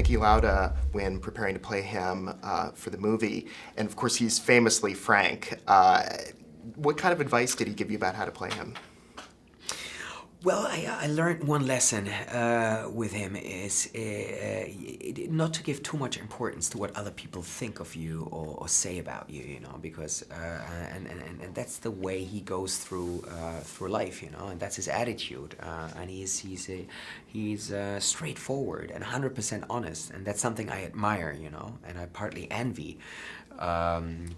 Niki Lauda when preparing to play him for the movie, and of course he's famously frank. What kind of advice did he give you about how to play him? Well, I learned one lesson with him is not to give too much importance to what other people think of you or say about you, you know, because and that's the way he goes through life, you know, and that's his attitude, and he's straightforward and 100% honest, and that's something I admire, you know, and I partly envy.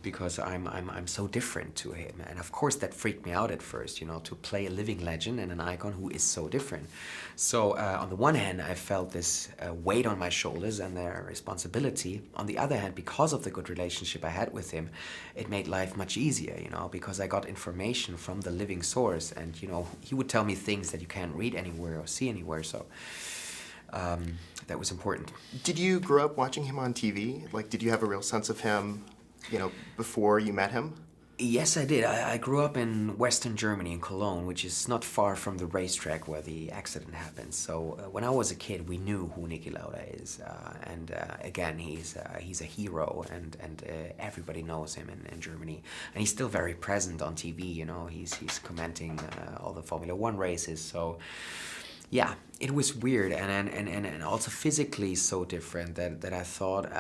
Because I'm so different to him, and of course that freaked me out at first, you know, to play a living legend and an icon who is so different. So on the one hand, I felt this weight on my shoulders and their responsibility. On the other hand, because of the good relationship I had with him, it made life much easier, you know, because I got information from the living source, and you know, he would tell me things that you can't read anywhere or see anywhere. So. That was important. Did you grow up watching him on TV? Like, did you have a real sense of him, you know, before you met him? Yes, I did. I grew up in Western Germany, in Cologne, which is not far from the racetrack where the accident happened. So when I was a kid, we knew who Niki Lauda is, and again, he's a hero, and everybody knows him in Germany, and he's still very present on TV. You know, he's commenting all the Formula One races. So. Yeah, it was weird and also physically so different that I thought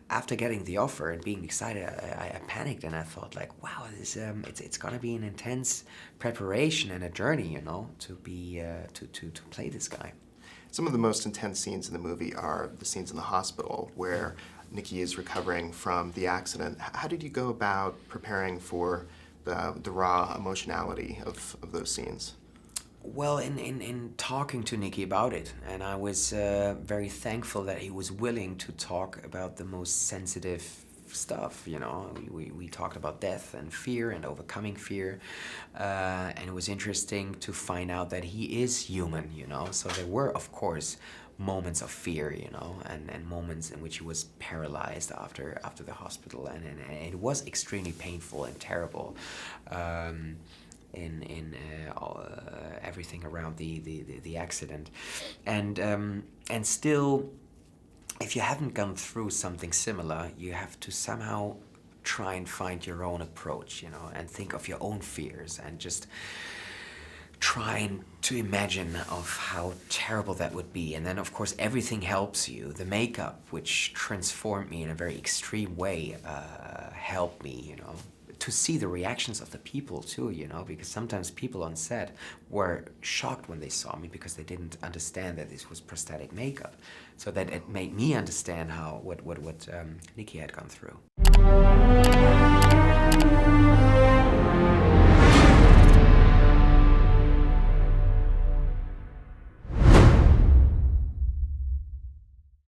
after getting the offer and being excited, I panicked and I thought like, wow, it's gonna be an intense preparation and a journey, you know, to be to play this guy. Some of the most intense scenes in the movie are the scenes in the hospital where Niki is recovering from the accident. How did you go about preparing for the raw emotionality of those scenes? Well, in talking to Niki about it, and I was very thankful that he was willing to talk about the most sensitive stuff, you know. We talked about death and fear and overcoming fear, and it was interesting to find out that he is human, you know. So there were, of course, moments of fear, you know, and moments in which he was paralyzed after the hospital, and it was extremely painful and terrible. In everything around the accident, and still, if you haven't gone through something similar, you have to somehow try and find your own approach, you know, and think of your own fears and just trying to imagine of how terrible that would be. And then of course everything helps you. The makeup, which transformed me in a very extreme way, helped me, you know, to see the reactions of the people too, you know, because sometimes people on set were shocked when they saw me because they didn't understand that this was prosthetic makeup. So that it made me understand what Niki had gone through.